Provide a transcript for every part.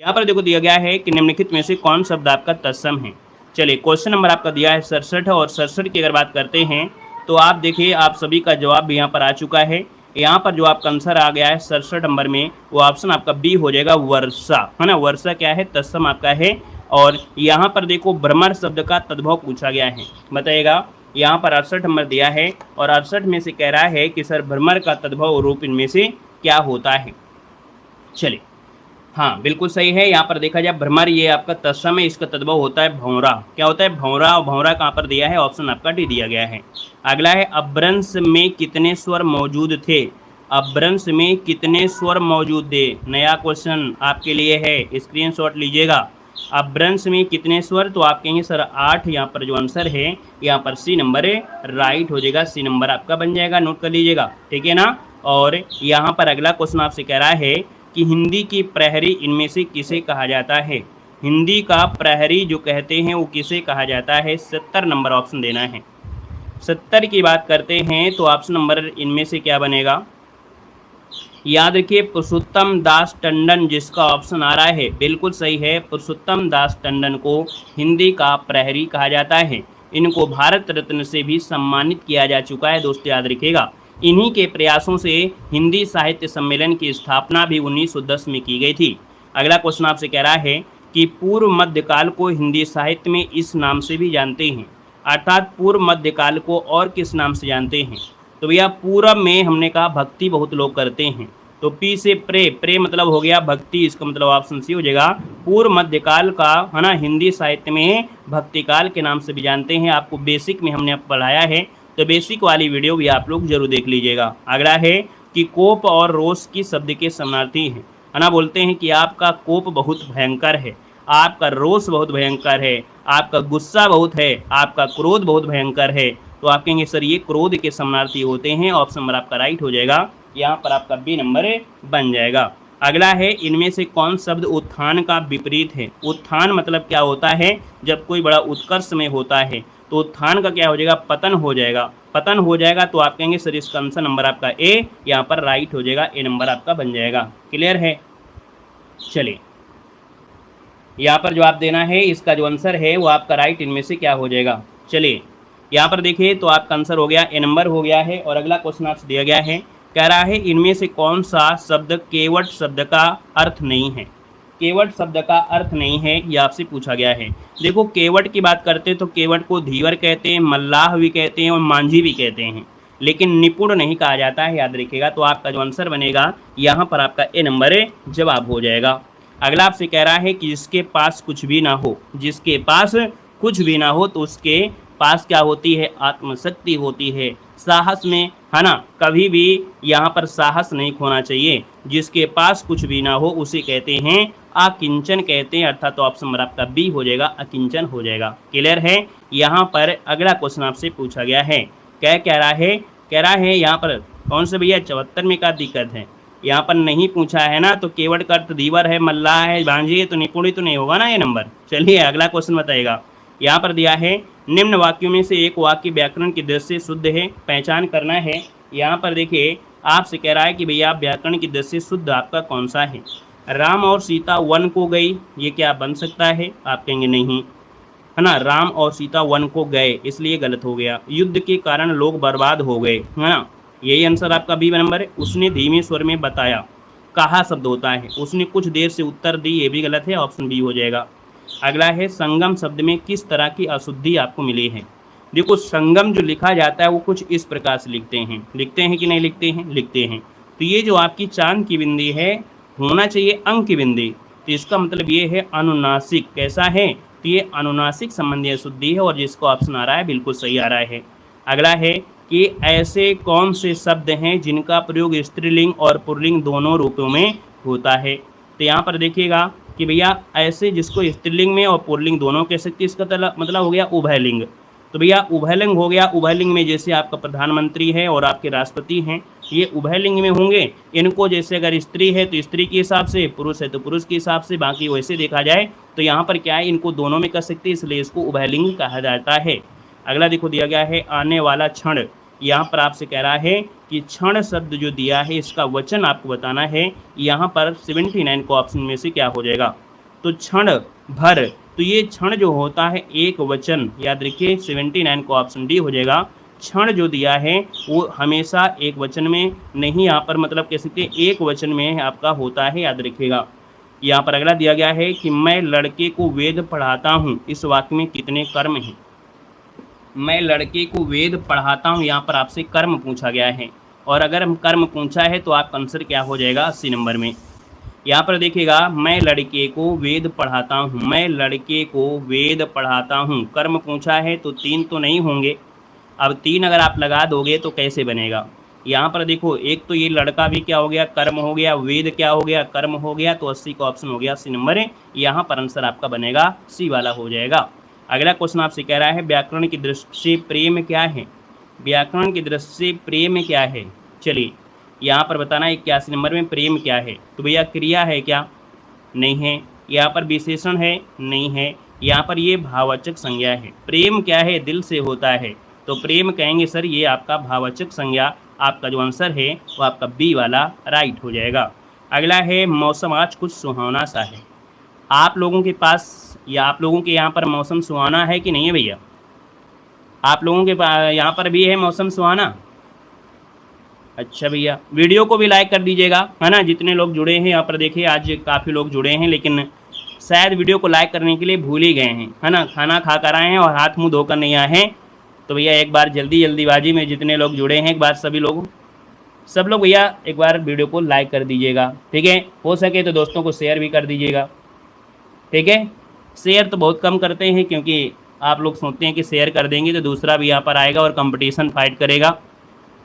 यहाँ पर देखो दिया गया है कि निम्नलिखित में से कौन शब्द आपका तत्सम है। चलिए क्वेश्चन नंबर आपका दिया है 67 और 67 की अगर बात करते हैं तो आप देखिए आप सभी का जवाब भी यहाँ पर आ चुका है। यहाँ पर जो आपका आंसर आ गया है 67 नंबर में वो ऑप्शन आपका बी हो जाएगा वर्षा, है ना। वर्षा क्या है, तत्सम आपका है। और यहाँ पर देखो भ्रमर शब्द का तद्भव पूछा गया है, बताइएगा। यहाँ पर 68 नंबर दिया है और 68 में से कह रहा है कि सर भ्रमर का तद्भव रूप इनमें से क्या होता है। चलिए हाँ बिल्कुल सही है। यहाँ पर देखा जाए भ्रमर ये आपका तत्सम है, इसका तद्भव होता है भौंरा। क्या होता है, भौंरा। और भौंरा कहाँ पर दिया है, ऑप्शन आपका डी दिया गया है। अगला है अपभ्रंश में कितने स्वर मौजूद थे। अपभ्रंश में कितने स्वर मौजूद थे, नया क्वेश्चन आपके लिए है, स्क्रीनशॉट लीजिएगा। अपभ्रंश में कितने स्वर, तो आप कहेंगे सर 8। यहाँ पर जो आंसर है यहाँ पर सी नंबर राइट हो जाएगा, सी नंबर आपका बन जाएगा, नोट कर लीजिएगा, ठीक है ना। और यहाँ पर अगला क्वेश्चन आपसे कह रहा है कि हिंदी की प्रहरी इनमें से किसे कहा जाता है। हिंदी का प्रहरी जो कहते हैं वो किसे कहा जाता है, 70 नंबर ऑप्शन देना है। 70 की बात करते हैं तो ऑप्शन नंबर इनमें से क्या बनेगा, याद रखिए पुरुषोत्तम दास टंडन, जिसका ऑप्शन आ रहा है बिल्कुल सही है। पुरुषोत्तम दास टंडन को हिंदी का प्रहरी कहा जाता है। इनको भारत रत्न से भी सम्मानित किया जा चुका है, दोस्तों याद रखिएगा। इन्हीं के प्रयासों से हिंदी साहित्य सम्मेलन की स्थापना भी 1910 में की गई थी। अगला क्वेश्चन आपसे कह रहा है कि पूर्व मध्यकाल को हिंदी साहित्य में इस नाम से भी जानते हैं, अर्थात पूर्व मध्यकाल को और किस नाम से जानते हैं। तो भैया पूर्व में हमने कहा भक्ति बहुत लोग करते हैं, तो पी से प्रे, प्रे मतलब हो गया भक्ति, इसका मतलब ऑप्शन सी हो जाएगा। पूर्व मध्यकाल का, है ना, हिंदी साहित्य में भक्तिकाल के नाम से भी जानते हैं। आपको बेसिक में हमने पढ़ाया है, तो बेसिक वाली वीडियो भी आप लोग जरूर देख लीजिएगा। अगला है कि कोप और रोष की शब्द के समानार्थी हैं, है ना। बोलते हैं कि आपका कोप बहुत भयंकर है, आपका रोष बहुत भयंकर है, आपका गुस्सा बहुत है, आपका क्रोध बहुत भयंकर है। तो आप कहेंगे सर ये क्रोध के समानार्थी होते हैं, ऑप्शन नंबर आपका राइट हो जाएगा, यहाँ पर आपका बी नंबर बन जाएगा। अगला है इनमें से कौन शब्द उत्थान का विपरीत है। उत्थान मतलब क्या होता है, जब कोई बड़ा उत्कर्ष में होता है तो उत्थान का क्या हो जाएगा, पतन हो जाएगा। पतन हो जाएगा तो आप कहेंगे सर इसका आंसर नंबर आपका ए, यहाँ पर राइट हो जाएगा, ए नंबर आपका बन जाएगा। क्लियर है। चलिए यहाँ पर जो आप देना है इसका जो आंसर है वो आपका राइट इनमें से क्या हो जाएगा। चलिए यहाँ पर देखिए तो आपका आंसर हो गया, ए नंबर हो गया है। और अगला क्वेश्चन आपसे दिया गया है, कह रहा है इनमें से कौन सा शब्द केवट शब्द का अर्थ नहीं है। केवट शब्द का अर्थ नहीं है, ये आपसे पूछा गया है। देखो केवट की बात करते हैं तो केवट को धीवर कहते हैं, मल्लाह भी कहते हैं और मांझी भी कहते हैं, लेकिन निपुण नहीं कहा जाता है, याद रखिएगा। तो आपका जो आंसर बनेगा यहाँ पर आपका ए नंबर जवाब हो जाएगा। अगला आपसे कह रहा है कि जिसके पास कुछ भी ना हो, जिसके पास कुछ भी ना हो तो उसके पास क्या होती है, आत्मशक्ति होती है। साहस में, है ना, कभी भी यहाँ पर साहस नहीं खोना चाहिए। जिसके पास कुछ भी ना हो उसे कहते हैं अकिंचन कहते हैं, अर्थात तो ऑप्शन नंबर आपका बी हो जाएगा, अकिंचन हो जाएगा। क्लियर है। यहाँ पर अगला क्वेश्चन आपसे पूछा गया है, क्या कह रहा है, कह रहा है यहाँ पर कौन से भैया 74 में क्या दिक्कत है, यहाँ पर नहीं पूछा है ना। तो केवट का अर्थ धीवर है, मल्लाह है, भांजी है, तो निपुण तो नहीं होगा ना ये नंबर। चलिए अगला क्वेश्चन बताइएगा। यहाँ पर दिया है निम्न वाक्यों में से एक वाक्य व्याकरण की दृष्टि से शुद्ध है, पहचान करना है। यहाँ पर देखिए आपसे कह रहा है कि भैया व्याकरण की दृष्टि से शुद्ध आपका कौन सा है। राम और सीता वन को गई, ये क्या बन सकता है, आप कहेंगे नहीं, है ना। राम और सीता वन को गए इसलिए गलत हो गया। युद्ध के कारण लोग बर्बाद हो गए, है ना, यही आंसर आपका बी नंबर है। उसने धीमे स्वर में बताया, कहा शब्द होता है। उसने कुछ देर से उत्तर दी, ये भी गलत है, ऑप्शन बी हो जाएगा। अगला है संगम शब्द में किस तरह की अशुद्धि आपको मिली है। देखो संगम जो लिखा जाता है वो कुछ इस प्रकार से लिखते हैं कि नहीं लिखते हैं, लिखते हैं। तो ये जो आपकी चांद की बिंदी है होना चाहिए अंक की बिंदी, तो इसका मतलब ये है अनुनासिक। कैसा है, तो ये अनुनासिक संबंधी अशुद्धि है, और जिसको ऑप्शन आ रहा है बिल्कुल सही आ रहा है। अगला है कि ऐसे कौन से शब्द हैं जिनका प्रयोग स्त्रीलिंग और पुल्लिंग दोनों रूपों में होता है। तो यहाँ पर देखिएगा कि भैया ऐसे जिसको स्त्रीलिंग में और पुल्लिंग दोनों कह सकते, इसका मतलब हो गया उभयलिंग। तो भैया उभयलिंग हो गया, उभयलिंग में जैसे आपका प्रधानमंत्री है और आपके राष्ट्रपति हैं, ये उभयलिंग में होंगे। इनको जैसे अगर स्त्री है तो स्त्री के हिसाब से, पुरुष है तो पुरुष के हिसाब से, बाकी वैसे देखा जाए तो यहाँ पर क्या है, इनको दोनों में कर सकते, इसलिए इसको उभयलिंग कहा जाता है। अगला देखो दिया गया है आने वाला क्षण, यहाँ पर आपसे कह रहा है कि क्षण शब्द जो दिया है इसका वचन आपको बताना है। यहाँ पर 79 को ऑप्शन में से क्या हो जाएगा, तो क्षण भर। तो ये क्षण जो होता है एक वचन, याद रखिए 79 को ऑप्शन डी हो जाएगा। क्षण जो दिया है वो हमेशा एक वचन में नहीं, यहाँ पर मतलब कह सकते एक वचन में आपका होता है, याद रखिएगा। यहाँ पर अगला दिया गया है कि मैं लड़के को वेद पढ़ाता हूँ, इस वाक्य में कितने कर्म हैं। मैं लड़के को वेद पढ़ाता हूँ, यहाँ पर आपसे कर्म पूछा गया है, और अगर हम कर्म पूछा है तो आपका आंसर क्या हो जाएगा 80 नंबर में। यहाँ पर देखिएगा, मैं लड़के को वेद पढ़ाता हूँ, मैं लड़के को वेद पढ़ाता हूँ, कर्म पूछा है तो 3 तो नहीं होंगे। अब 3 अगर आप लगा दोगे तो कैसे बनेगा। यहाँ पर देखो, एक तो ये लड़का भी क्या हो गया, कर्म हो गया, वेद क्या हो गया, कर्म हो गया, तो 80 का ऑप्शन हो गया 80 नंबर है। यहाँ पर आंसर आपका बनेगा सी वाला हो जाएगा। अगला क्वेश्चन आपसे कह रहा है व्याकरण की दृष्टि से प्रेम क्या है। व्याकरण की दृष्टि से प्रेम क्या है, चलिए यहाँ पर बताना है 81 नंबर में प्रेम क्या है। तो भैया क्रिया है क्या, नहीं है। यहाँ पर विशेषण है, नहीं है। यहाँ पर ये भाववाचक संज्ञा है। प्रेम क्या है, दिल से होता है, तो प्रेम कहेंगे सर ये आपका भाववाचक संज्ञा। आपका जो आंसर है वो आपका बी वाला राइट हो जाएगा। अगला है मौसम आज कुछ सुहावना सा है। आप लोगों के पास या आप लोगों के यहाँ पर मौसम सुहाना है कि नहीं है भैया। आप लोगों के यहाँ पर भी है मौसम सुहाना। अच्छा भैया, वीडियो को भी लाइक कर दीजिएगा, है ना। जितने लोग जुड़े हैं यहाँ पर देखिए, आज काफ़ी लोग जुड़े हैं, लेकिन शायद वीडियो को लाइक करने के लिए भूल ही गए हैं, है ना। खाना खा कर आए हैं और हाथ मुंह धोकर नहीं आए हैं। तो भैया एक बार जल्दीबाजी में जितने लोग जुड़े हैं, एक बार सब लोग भैया एक बार वीडियो को लाइक कर दीजिएगा, ठीक है। हो सके तो दोस्तों को शेयर भी कर दीजिएगा, ठीक है। शेयर तो बहुत कम करते हैं, क्योंकि आप लोग सोचते हैं कि शेयर कर देंगे तो दूसरा भी यहाँ पर आएगा और कंपटीशन फाइट करेगा।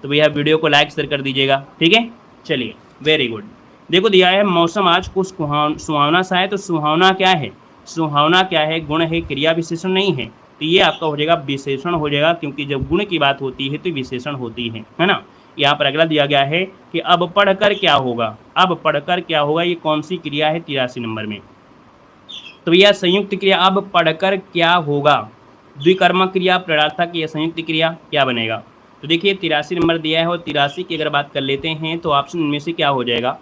तो भैया वीडियो को लाइक शेयर कर दीजिएगा, ठीक है। चलिए, वेरी गुड। देखो दिया है मौसम आज कुछ सुहावना सा है, तो सुहावना क्या है, सुहावना क्या है, गुण है, क्रिया विशेषण नहीं है। तो ये आपका हो जाएगा विशेषण हो जाएगा, क्योंकि जब गुण की बात होती है तो विशेषण होती है ना। यहाँ पर अगला दिया गया है कि अब पढ़कर क्या होगा। अब पढ़कर क्या होगा, ये कौन सी क्रिया है 83 नंबर में। तो भैया संयुक्त क्रिया, अब पढ़कर क्या होगा, द्विकर्मक क्रिया, प्रेरणार्थक या संयुक्त क्रिया, क्या बनेगा। तो देखिए 83 नंबर दिया है, और 83 की अगर बात कर लेते हैं तो ऑप्शन इनमें से क्या हो जाएगा।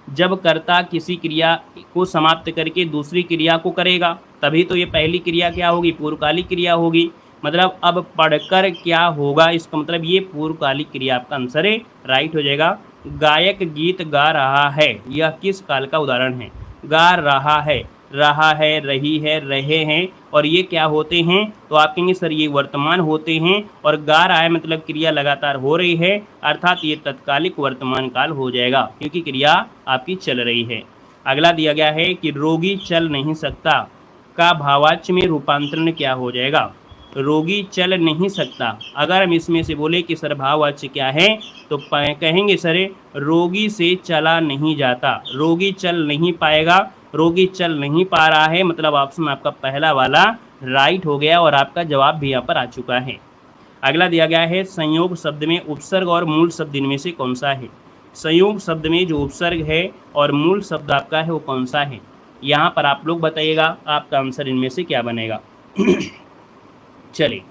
जब कर्ता किसी क्रिया को समाप्त करके दूसरी क्रिया को करेगा, तभी तो ये पहली क्रिया क्या होगी, पूर्वकालिक क्रिया होगी। मतलब अब पढ़कर क्या होगा, इसका मतलब ये पूर्वकालिक क्रिया आपका आंसर है, राइट हो जाएगा। गायक गीत गा रहा है, यह किस काल का उदाहरण है। गा रहा है, रही है, रहे हैं, और ये क्या होते हैं, तो आप कहेंगे सर ये वर्तमान होते हैं, और गा रहा है मतलब क्रिया लगातार हो रही है, अर्थात ये तत्कालिक वर्तमान काल हो जाएगा, क्योंकि क्रिया आपकी चल रही है। अगला दिया गया है कि रोगी चल नहीं सकता का भाववाच्य में रूपांतरण क्या हो जाएगा। रोगी चल नहीं सकता, अगर हम इसमें से बोले कि सर भाववाच्य क्या है, तो कहेंगे सर रोगी से चला नहीं जाता, रोगी चल नहीं पाएगा, रोगी चल नहीं पा रहा है, मतलब ऑप्शन आपका पहला वाला राइट हो गया, और आपका जवाब भी यहाँ पर आ चुका है। अगला दिया गया है संयोग शब्द में उपसर्ग और मूल शब्द इनमें से कौन सा है। संयोग शब्द में जो उपसर्ग है और मूल शब्द आपका है वो कौन सा है, यहाँ पर आप लोग बताइएगा, आपका आंसर इनमें से क्या बनेगा। चलिए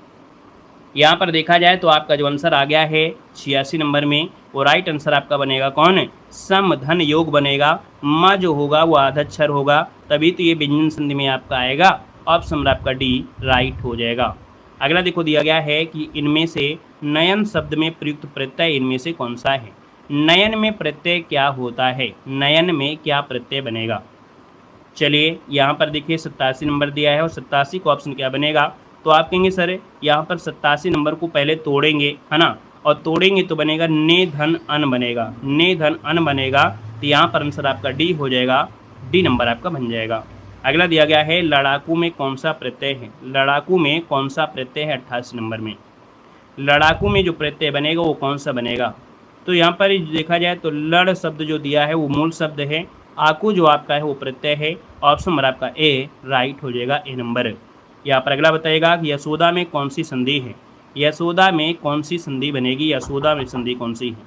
यहाँ पर देखा जाए तो आपका जो आंसर आ गया है 86 नंबर में, वो राइट आंसर आपका बनेगा कौन है, सम धन योग बनेगा। म जो होगा वो आधाक्षर होगा, तभी तो ये व्यंजन संधि में आपका आएगा। ऑप्शन आपका डी राइट हो जाएगा। अगला देखो दिया गया है कि इनमें से नयन शब्द में प्रयुक्त प्रत्यय इनमें से कौन सा है। नयन में प्रत्यय क्या होता है, नयन में क्या प्रत्यय बनेगा। चलिए यहाँ पर देखिए 87 नंबर दिया है, और 87 का ऑप्शन क्या बनेगा, तो आप कहेंगे सर यहाँ पर 87 नंबर को पहले तोड़ेंगे, है ना, और तोड़ेंगे तो बनेगा ने धन अन बनेगा, ने धन अन बनेगा, तो यहाँ पर आंसर आपका डी हो जाएगा, डी नंबर आपका बन जाएगा। अगला दिया गया है लड़ाकू में कौन सा प्रत्यय है। लड़ाकू में कौन सा प्रत्यय है 88 नंबर में। लड़ाकू में जो प्रत्यय बनेगा वो कौन सा बनेगा, तो यहाँ पर देखा जाए तो लड़ शब्द जो दिया है वो मूल शब्द है, आकू जो आपका है वो प्रत्यय है। ऑप्शन नंबर आपका ए राइट हो जाएगा, ए नंबर। यहाँ पर अगला बताएगा कि यशोदा में कौन सी संधि है। यशोदा में कौन सी संधि बनेगी, यशोदा में संधि कौन सी है।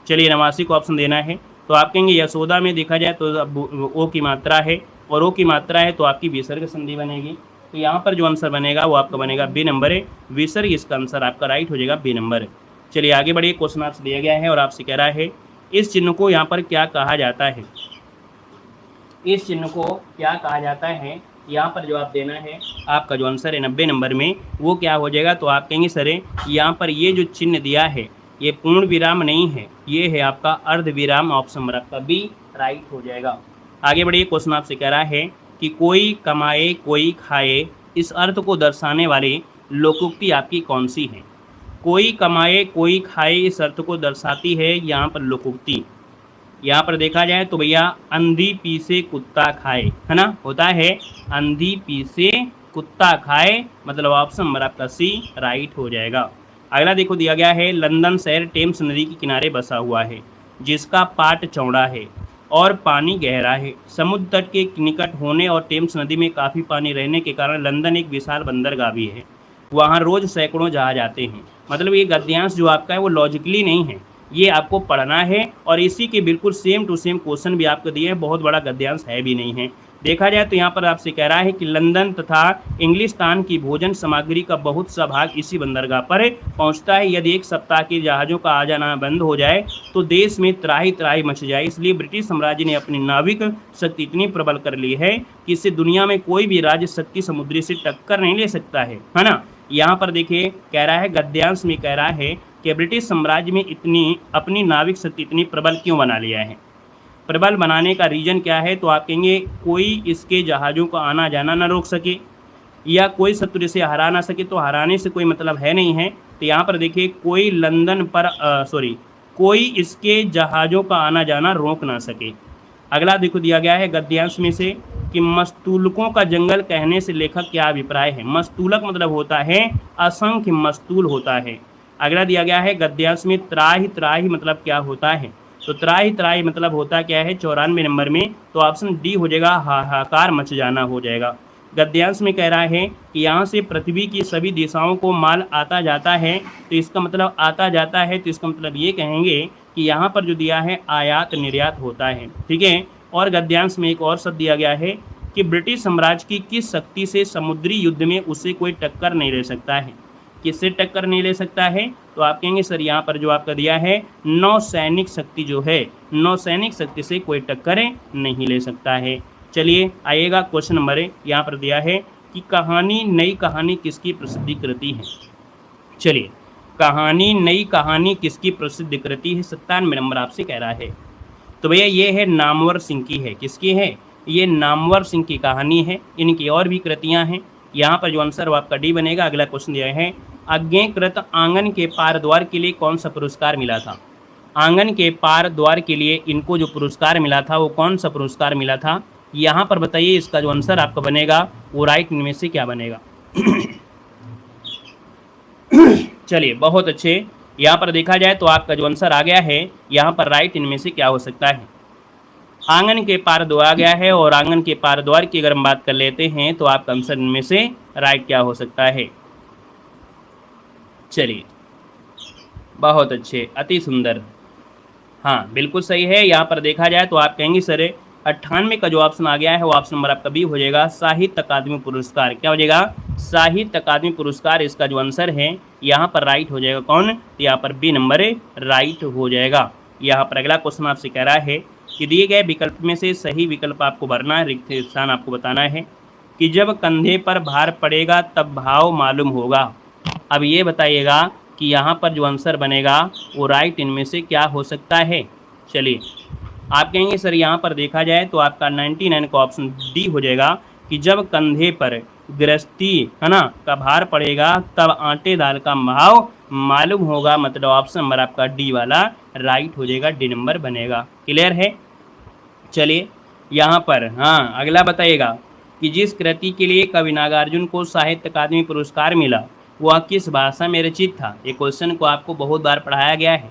चलिए 89 को ऑप्शन देना है, तो आप कहेंगे यशोदा में देखा जाए तो ओ की मात्रा है, और ओ की मात्रा है तो आपकी विसर्ग संधि बनेगी। तो यहाँ पर जो आंसर बनेगा वो आपका बनेगा बी नंबर है, विसर्ग इसका आंसर आपका राइट हो जाएगा, बी नंबर। चलिए आगे बढ़िए, क्वेश्चन आपसे दिया गया है और आपसे कह रहा है इस चिन्ह को यहाँ पर क्या कहा जाता है, इस चिन्ह को क्या कहा जाता है। यहाँ पर जो आप देना है आपका जो आंसर है 90 नंबर में वो क्या हो जाएगा, तो आप कहेंगे सर यहाँ पर ये जो चिन्ह दिया है ये पूर्ण विराम नहीं है, ये है आपका अर्ध विराम, ऑप्शन नंबर आपका बी राइट हो जाएगा। आगे बढ़िए, क्वेश्चन आपसे कह रहा है कि कोई कमाए कोई खाए इस अर्थ को दर्शाने वाली लोकोक्ति आपकी कौन सी है। कोई कमाए कोई खाए इस अर्थ को दर्शाती है यहाँ पर लोकोक्ति। यहाँ पर देखा जाए तो भैया अंधी पीसे कुत्ता खाए, है ना, होता है अंधी पीसे कुत्ता खाए, मतलब ऑप्शन नंबर आपका सी राइट हो जाएगा। अगला देखो दिया गया है लंदन शहर टेम्स नदी के किनारे बसा हुआ है जिसका पाट चौड़ा है और पानी गहरा है। समुद्र तट के निकट होने और टेम्स नदी में काफ़ी पानी रहने के कारण लंदन एक विशाल बंदरगाह भी है, वहाँ रोज़ सैकड़ों जहाज आते हैं। मतलब ये गद्यांश जो आपका है वो लॉजिकली नहीं है, ये आपको पढ़ना है और इसी के बिल्कुल सेम टू सेम क्वेश्चन भी आपको दिए हैं, बहुत बड़ा गद्यांश है भी नहीं है। देखा जाए तो यहाँ पर आपसे कह रहा है कि लंदन तथा इंग्लिस्तान की भोजन सामग्री का बहुत सा भाग इसी बंदरगाह पर पहुँचता है। यदि एक सप्ताह के जहाज़ों का आ जाना बंद हो जाए तो देश में त्राही त्राही मच जाए। इसलिए ब्रिटिश साम्राज्य ने अपनी नाविक शक्ति इतनी प्रबल कर ली है कि इससे दुनिया में कोई भी राज्य शक्ति समुद्री से टक्कर नहीं ले सकता है ना। यहाँ पर देखिए कह रहा है गद्यांश में कह रहा है कि ब्रिटिश साम्राज्य में इतनी अपनी नाविक शक्ति इतनी प्रबल क्यों बना लिया है। प्रबल बनाने का रीज़न क्या है, तो आप कहेंगे कोई इसके जहाज़ों का आना जाना ना रोक सके या कोई शत्रु इसे हरा ना सके, तो हराने से कोई मतलब है नहीं है। तो यहाँ पर देखिए कोई लंदन पर कोई इसके जहाज़ों का आना जाना रोक ना सके। अगला देखो दिया गया है गद्यांश में से कि मस्तूलकों का जंगल कहने से लेखक क्या अभिप्राय है। मस्तूलक मतलब होता है असंख्य मस्तूल होता है। अगला दिया गया है गद्यांश में त्राही त्राही मतलब क्या होता है, तो त्राही त्राही मतलब होता क्या है 94 नंबर में, तो ऑप्शन डी हो जाएगा हाहाकार मच जाना हो जाएगा। गद्यांश में कह रहा है कि यहाँ से पृथ्वी की सभी दिशाओं को माल आता जाता है, तो इसका मतलब आता जाता है, तो इसका मतलब ये कहेंगे कि यहाँ पर जो दिया है आयात निर्यात होता है, ठीक है। और गद्यांश में एक और शब्द दिया गया है कि ब्रिटिश साम्राज्य की किस शक्ति से समुद्री युद्ध में उसे कोई टक्कर नहीं ले सकता है। किससे टक्कर नहीं ले सकता है, तो आप कहेंगे सर यहाँ पर जो आपका दिया है नौसैनिक शक्ति जो है, नौसैनिक शक्ति से कोई टक्कर नहीं ले सकता है। चलिए आइएगा क्वेश्चन नंबर यहाँ पर दिया है कि कहानी नई कहानी किसकी प्रसिद्ध कृति है। चलिए कहानी नई कहानी किसकी प्रसिद्ध कृति है, 97 नंबर आपसे कह रहा है। तो भैया ये है नामवर सिंह की है, किसकी है, ये नामवर सिंह की कहानी है। इनकी और भी कृतियाँ हैं, यहाँ पर जो आंसर वो आपका डी बनेगा। अगला क्वेश्चन दिया है आज्ञाकृत आंगन के पार द्वार के लिए कौन सा पुरस्कार मिला था। आंगन के पार द्वार के लिए इनको जो पुरस्कार मिला था वो कौन सा पुरस्कार मिला था, यहाँ पर बताइए। इसका जो आंसर आपका बनेगा वो राइट में से क्या बनेगा। चलिए बहुत अच्छे, यहाँ पर देखा जाए तो आपका जो आंसर आ गया है यहाँ पर राइट इनमें से क्या हो सकता है। आंगन के पार द्वार गया है और आंगन के पार द्वार की अगर हम बात कर लेते हैं तो आपका आंसर इनमें से राइट क्या हो सकता है। चलिए बहुत अच्छे, अति सुंदर, हाँ बिल्कुल सही है। यहाँ पर देखा जाए तो आप कहेंगे सर 98 का जो ऑप्शन आ गया है वो ऑप्शन नंबर आपका बी हो जाएगा, साहित्य अकादमी पुरस्कार। क्या हो जाएगा, साहित्य अकादमी पुरस्कार। इसका जो आंसर है यहाँ पर राइट हो जाएगा कौन, तो यहाँ पर बी नंबर राइट हो जाएगा। यहाँ पर अगला क्वेश्चन आपसे कह रहा है कि दिए गए विकल्प में से सही विकल्प आपको भरना है, रिक्त स्थान आपको बताना है कि जब कंधे पर भार पड़ेगा तब भाव मालूम होगा। अब ये बताइएगा कि यहाँ पर जो आंसर बनेगा वो राइट इनमें से क्या हो सकता है। चलिए आप कहेंगे सर यहाँ पर देखा जाए तो आपका 99 का ऑप्शन डी हो जाएगा कि जब कंधे पर गृहस्थी है ना का भार पड़ेगा तब आटे दाल का भाव मालूम होगा, मतलब ऑप्शन नंबर आपका डी वाला राइट हो जाएगा, डी नंबर बनेगा। क्लियर है। चलिए यहाँ पर हाँ अगला बताइएगा कि जिस कृति के लिए कवि नागार्जुन को साहित्य अकादमी पुरस्कार मिला वह किस भाषा में रचित था। ये क्वेश्चन को आपको बहुत बार पढ़ाया गया है।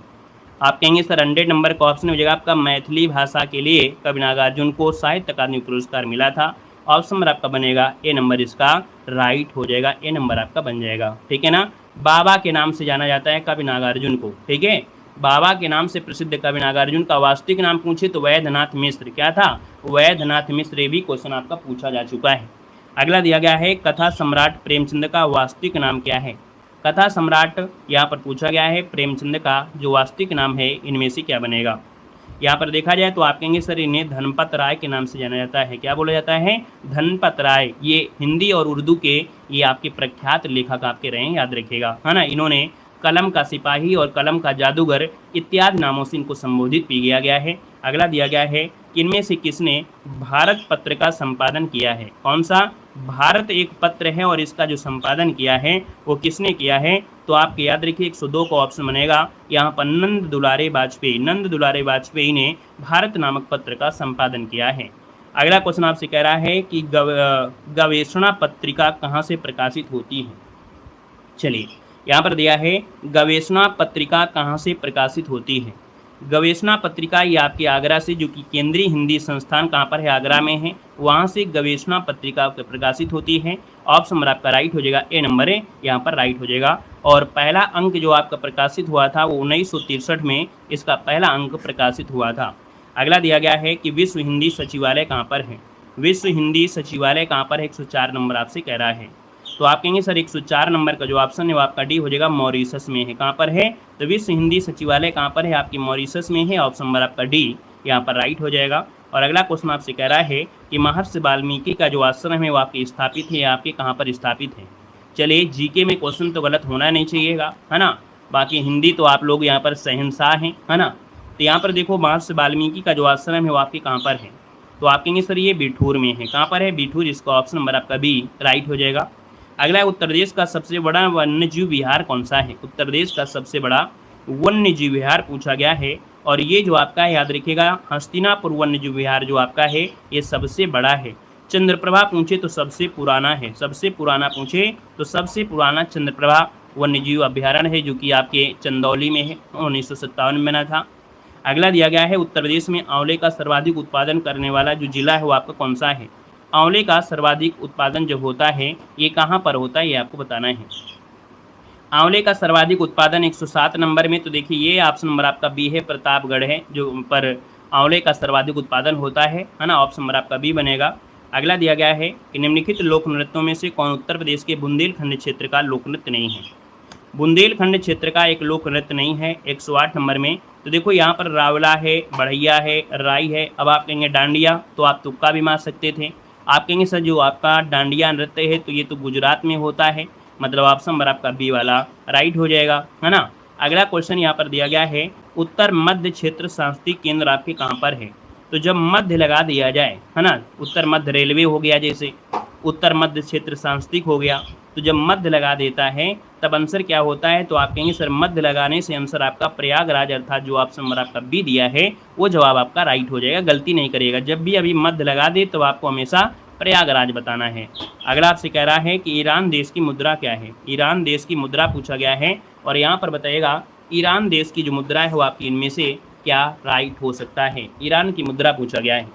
आप कहेंगे सर 100 नंबर का ऑप्शन हो जाएगा आपका मैथिली भाषा के लिए कवि नागार्जुन को साहित्य अकादमी पुरस्कार मिला था। ऑप्शन नंबर आपका बनेगा ए नंबर, इसका राइट हो जाएगा, ए नंबर आपका बन जाएगा, ठीक है ना। बाबा के नाम से जाना जाता है कवि नागार्जुन को, ठीक है। बाबा के नाम से प्रसिद्ध कवि नागार्जुन का वास्तविक नाम पूछे तो वैद्यनाथ मिश्र। क्या था, वैद्यनाथ मिश्र। ये भी क्वेश्चन आपका पूछा जा चुका है। अगला दिया गया है कथा सम्राट प्रेमचंद का वास्तविक नाम क्या है। कथा सम्राट यहाँ पर पूछा गया है प्रेमचंद का जो वास्तविक नाम है इनमें से क्या बनेगा। यहाँ पर देखा जाए तो आप कहेंगे सर इन्हें धनपत राय के नाम से जाना जाता है। क्या बोला जाता है? धनपत राय। ये हिंदी और उर्दू के ये आपके प्रख्यात लेखक आपके रहे हैं, याद रखिएगा, है ना। इन्होंने कलम का सिपाही और कलम का जादूगर इत्यादि नामों से इनको संबोधित किया गया है। अगला दिया गया है कि इनमें से किसने भारत पत्र का संपादन किया है। कौन सा? भारत एक पत्र है और इसका जो संपादन किया है वो किसने किया है? तो आपके याद रखिए 102 का ऑप्शन बनेगा यहाँ पर नंद दुलारे वाजपेयी। नंद दुलारे वाजपेयी ने भारत नामक पत्र का संपादन किया है। अगला क्वेश्चन आपसे कह रहा है कि गवेषणा पत्रिका कहाँ से प्रकाशित होती है। चलिए यहाँ पर दिया है गवेषणा पत्रिका कहाँ से प्रकाशित होती है। गवेषणा पत्रिका ये आपके आगरा से, जो कि केंद्रीय हिंदी संस्थान कहाँ पर है? आगरा में है। वहाँ से गवेषणा पत्रिका प्रकाशित होती है। ऑप्शन नंबर आपका राइट हो जाएगा, ए नंबर है यहाँ पर राइट हो जाएगा। और पहला अंक जो आपका प्रकाशित हुआ था वो 1963 में इसका पहला अंक प्रकाशित हुआ था। अगला दिया गया है कि विश्व हिंदी सचिवालय कहाँ पर है। विश्व हिंदी सचिवालय कहाँ पर है? 104 नंबर आपसे कह रहा है। तो आप कहेंगे सर 104 नंबर का जो ऑप्शन है वो आपका डी हो जाएगा, मॉरिशस में है। कहाँ पर है? तो विश्व हिंदी सचिवालय कहाँ पर है? आपकी मॉरिशस में है। ऑप्शन नंबर आपका डी यहाँ पर राइट हो जाएगा। और अगला क्वेश्चन आपसे कह रहा है कि महर्षि वाल्मीकि का जो आश्रम है वो आपके स्थापित है, आपके कहाँ पर स्थापित है। चलिए जीके में क्वेश्चन तो गलत होना नहीं चाहिएगा, है ना। बाकी हिंदी तो आप लोग यहाँ पर शहंशाह हैं, है ना। तो यहाँ पर देखो महर्षि वाल्मीकि का जो आश्रम है वो आपके कहाँ पर है। तो आप कहेंगे सर ये बिठूर में है। कहाँ पर है? बिठूर। इसका ऑप्शन नंबर आपका बी राइट हो जाएगा। अगला है उत्तर प्रदेश का सबसे बड़ा वन्यजीव विहार कौन सा है। उत्तर प्रदेश का सबसे बड़ा वन्यजीव विहार पूछा गया है। और ये जो आपका है याद रखिएगा हस्तिनापुर वन्यजीव विहार जो आपका है ये सबसे बड़ा है। चंद्रप्रभा पूछे तो सबसे पुराना है। सबसे पुराना पूछे तो सबसे पुराना चंद्रप्रभा वन्यजीव अभ्यारण्य है, जो कि आपके चंदौली में है, 1957 में बना था। अगला दिया गया है उत्तर प्रदेश में आंवले का सर्वाधिक उत्पादन करने वाला जो जिला है वो आपका कौन सा है। आंवले का सर्वाधिक उत्पादन जो होता है ये कहाँ पर होता है, ये आपको बताना है। आंवले का सर्वाधिक उत्पादन 107 नंबर में, तो देखिए ये ऑप्शन नंबर आपका बी है, प्रतापगढ़ है जो पर आंवले का सर्वाधिक उत्पादन होता है ना। ऑप्शन नंबर आपका बी बनेगा। अगला दिया गया है कि निम्नलिखित लोक नृत्यों में से कौन उत्तर प्रदेश के बुंदेलखंड क्षेत्र का लोक नृत्य नहीं है। बुंदेलखंड क्षेत्र का एक लोक नृत्य नहीं है 108 नंबर में। तो देखो यहाँ पर रावला है, बढ़ैया है, राई है। अब आप कहेंगे डांडिया, तो आप तुक्का भी मार सकते थे। आप कहेंगे सर जो आपका डांडिया नृत्य है तो ये तो गुजरात में होता है, मतलब ऑप्शन नंबर आपका बी वाला राइट हो जाएगा, है ना। अगला क्वेश्चन यहाँ पर दिया गया है उत्तर मध्य क्षेत्र सांस्कृतिक केंद्र आपके कहाँ पर है। तो जब मध्य लगा दिया जाए, है ना, उत्तर मध्य रेलवे हो गया, जैसे उत्तर मध्य क्षेत्र सांस्कृतिक हो गया, तो जब मध्य लगा देता है तब आंसर क्या होता है। तो आप कहेंगे सर मध्य लगाने से आंसर आपका प्रयागराज, अर्थात जो ऑप्शन नंबर आपका बी दिया है वो जवाब आपका राइट हो जाएगा, गलती नहीं करिएगा। जब भी अभी मध्य लगा दे तो आपको हमेशा प्रयागराज बताना है। अगला आपसे कह रहा है कि ईरान देश की मुद्रा क्या है। ईरान देश की मुद्रा पूछा गया है और यहाँ पर बताइएगा ईरान देश की जो मुद्रा है वो आपकी इनमें से क्या राइट हो सकता है। ईरान की मुद्रा पूछा गया है।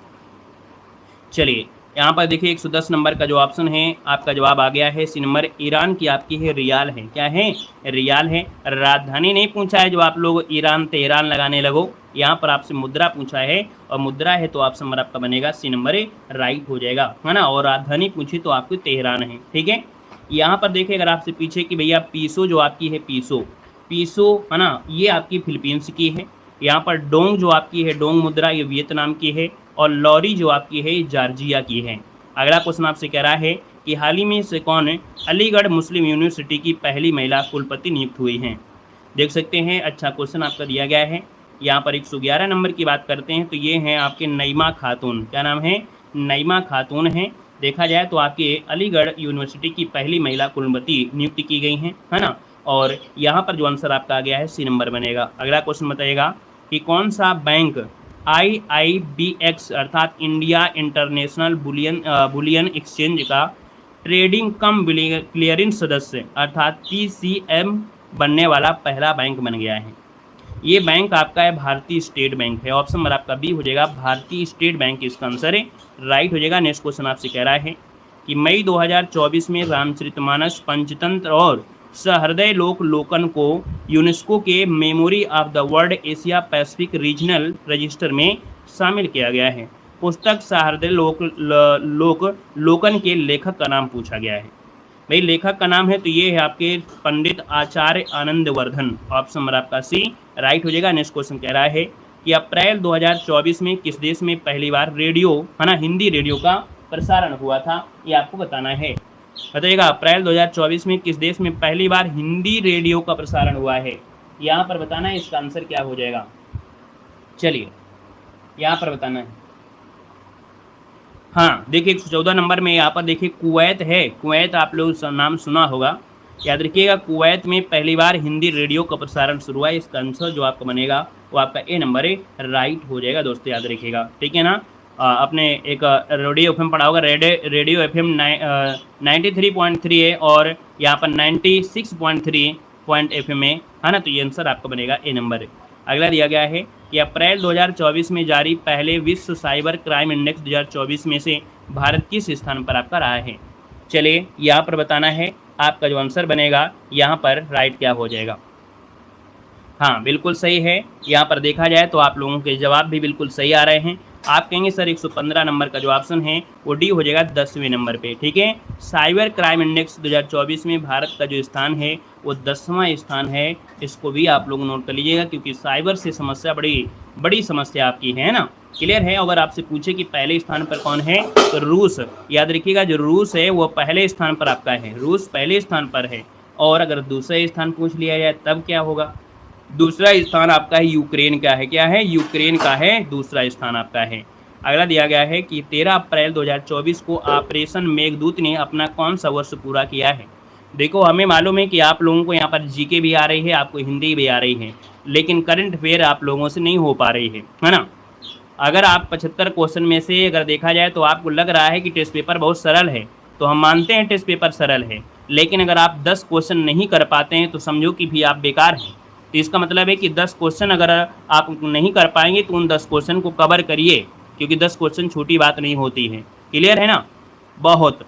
चलिए यहाँ पर देखिए 110 नंबर का जो ऑप्शन है आपका जवाब आ गया है सी नंबर। ईरान की आपकी है रियाल है। क्या है? रियाल है। राजधानी नहीं पूछा है जो आप लोग ईरान तेहरान लगाने लगो, यहाँ पर आपसे मुद्रा पूछा है और मुद्रा है तो ऑप्शन नंबर आपका बनेगा सी नंबर राइट हो जाएगा, है ना। और राजधानी पूछी तो आपको तेहरान है, ठीक है। यहाँ पर देखिए अगर आपसे पूछे कि भैया पीसो जो आपकी है पीसो है ना, ये आपकी फिलीपींस की है। यहाँ पर डोंग जो आपकी है डोंग मुद्रा ये वियतनाम की है और लॉरी जो आपकी है ये जॉर्जिया की है। अगला क्वेश्चन आपसे कह रहा है कि हाल ही में से कौन अलीगढ़ मुस्लिम यूनिवर्सिटी की पहली महिला कुलपति नियुक्त हुई हैं। देख सकते हैं अच्छा क्वेश्चन आपका दिया गया है। यहाँ पर 111 नंबर की बात करते हैं तो ये हैं आपके नईमा खातून। क्या नाम है? नईमा खातून है। देखा जाए तो आपके अलीगढ़ यूनिवर्सिटी की पहली महिला कुलपति नियुक्त की गई हैं, है ना। और यहाँ पर जो आंसर आपका आ गया है सी नंबर बनेगा। अगला क्वेश्चन बताइएगा कि कौन सा बैंक IIBX अर्थात इंडिया इंटरनेशनल बुलियन एक्सचेंज का ट्रेडिंग कम क्लियरिंग सदस्य अर्थात TCM बनने वाला पहला बैंक बन गया है। ये बैंक आपका है भारतीय स्टेट बैंक है। ऑप्शन नंबर आपका बी हो जाएगा, भारतीय स्टेट बैंक इसका आंसर है, राइट हो जाएगा। नेक्स्ट क्वेश्चन आपसे कह रहा है कि मई 2024 में रामचरितमानस पंचतंत्र और सहृदय लोकन को यूनेस्को के memory of the world Asia Pacific regional register में शामिल किया गया है। पुस्तक सहृदय लोकन के लेखक का नाम पूछा गया है। भाई लेखक का नाम है तो ये है आपके पंडित आचार्य आनंदवर्धन। ऑप्शन नंबर आपका सी राइट हो जाएगा। नेक्स्ट क्वेश्चन कह रहा है कि अप्रैल 2024 में किस देश में पहली बार रेडियो है ना हिंदी रेडियो का प्रसारण हुआ था, ये आपको बताना है। बताइएगा अप्रैल 2024 में किस देश में पहली बार हिंदी रेडियो का प्रसारण हुआ है, यहाँ पर बताना है। इसका आंसर क्या हो जाएगा, चलिए यहाँ पर बताना है। हाँ देखिए 114 नंबर में यहाँ पर देखिए कुवैत है। कुवैत आप लोग नाम सुना होगा, याद रखिएगा। कुवैत में पहली बार हिंदी रेडियो का प्रसारण शुरू हुआ है। इसका आंसर जो आपका बनेगा वो आपका ए नंबर है, राइट हो जाएगा दोस्तों, याद रखिएगा, ठीक है ना। आपने एक रेडियो एफएम पढ़ा होगा, रेडियो एफएम 93.3 है और यहाँ पर 96.3 एफएम है ना, तो ये आंसर आपका बनेगा ए नंबर है। अगला दिया गया है कि अप्रैल 2024 में जारी पहले विश्व साइबर क्राइम इंडेक्स 2024 में से भारत किस स्थान पर आपका रहा है। चलिए यहाँ पर बताना है, आपका जो आंसर बनेगा यहाँ पर राइट क्या हो जाएगा। हाँ बिल्कुल सही है। यहाँ पर देखा जाए तो आप लोगों के जवाब भी बिल्कुल सही आ रहे हैं। आप कहेंगे सर 115 नंबर का जो ऑप्शन है वो डी हो जाएगा 10वें नंबर पे, ठीक है। साइबर क्राइम इंडेक्स 2024 में भारत का जो स्थान है वो 10वां स्थान है। इसको भी आप लोग नोट कर लीजिएगा, क्योंकि साइबर से समस्या बड़ी समस्या आपकी है ना, क्लियर है। अगर आपसे पूछे कि पहले स्थान पर कौन है तो रूस, याद रखिएगा जो रूस है वो पहले स्थान पर आपका है, रूस पहले स्थान पर है। और अगर दूसरा स्थान पूछ लिया जाए तब क्या होगा, दूसरा स्थान आपका है यूक्रेन का है, क्या है, यूक्रेन का है दूसरा स्थान आपका है। अगला दिया गया है कि 13 अप्रैल 2024 को ऑपरेशन मेघदूत ने अपना कौन सा वर्ष पूरा किया है। देखो हमें मालूम है कि आप लोगों को यहाँ पर जीके भी आ रही है, आपको हिंदी भी आ रही है, लेकिन करंट अफेयर आप लोगों से नहीं हो पा रही है ना। अगर आप 75 क्वेश्चन में से अगर देखा जाए तो आपको लग रहा है कि टेस्ट पेपर बहुत सरल है, तो हम मानते हैं टेस्ट पेपर सरल है, लेकिन अगर आप 10 क्वेश्चन नहीं कर पाते हैं तो समझो कि भी आप बेकार हैं। तो इसका मतलब है कि 10 क्वेश्चन अगर आप नहीं कर पाएंगे तो उन 10 क्वेश्चन को कवर करिए, क्योंकि 10 क्वेश्चन छोटी बात नहीं होती है, क्लियर है ना। बहुत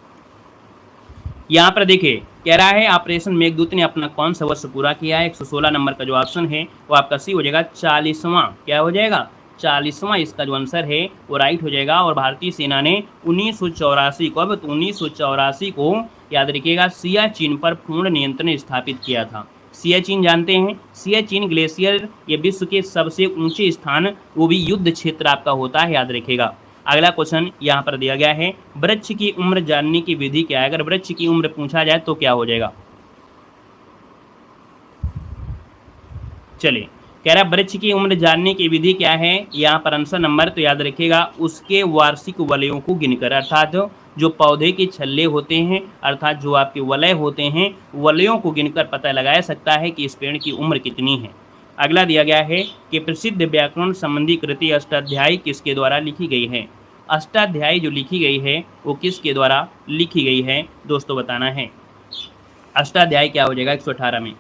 यहाँ पर देखिए कह रहा है ऑपरेशन मेघदूत ने अपना कौन सा वर्ष पूरा किया है। 116 नंबर का जो ऑप्शन है वो आपका सी हो जाएगा, 40वां, क्या हो जाएगा 40वां इसका जो आंसर है वो राइट हो जाएगा। और भारतीय सेना ने 1984 को, अब तो 1984 को याद रखिएगा, सियाचिन पर पूर्ण नियंत्रण स्थापित किया था। सियाचिन जानते हैं, सियाचिन ग्लेशियर ये विश्व के सबसे ऊंचे स्थान, वो भी युद्ध क्षेत्र आपका होता है, याद रखिएगा। अगला क्वेश्चन यहाँ पर दिया गया है, वृक्ष की उम्र जानने की विधि क्या है। अगर वृक्ष की उम्र पूछा जाए तो क्या हो जाएगा, चलिए कह रहा है वृक्ष की उम्र जानने की विधि क्या है। यहाँ पर आंसर नंबर तो याद रखिएगा, उसके वार्षिक वलयों को गिनकर, अर्थात जो पौधे के छल्ले होते हैं, अर्थात जो आपके वलय होते हैं, वलयों को गिनकर पता लगाया सकता है कि इस पेड़ की उम्र कितनी है। अगला दिया गया है कि प्रसिद्ध व्याकरण संबंधी कृति अष्टाध्यायी किसके द्वारा लिखी गई है। अष्टाध्यायी जो लिखी गई है वो किसके द्वारा लिखी गई है दोस्तों, बताना है। अष्टाध्यायी क्या हो जाएगा 118 में,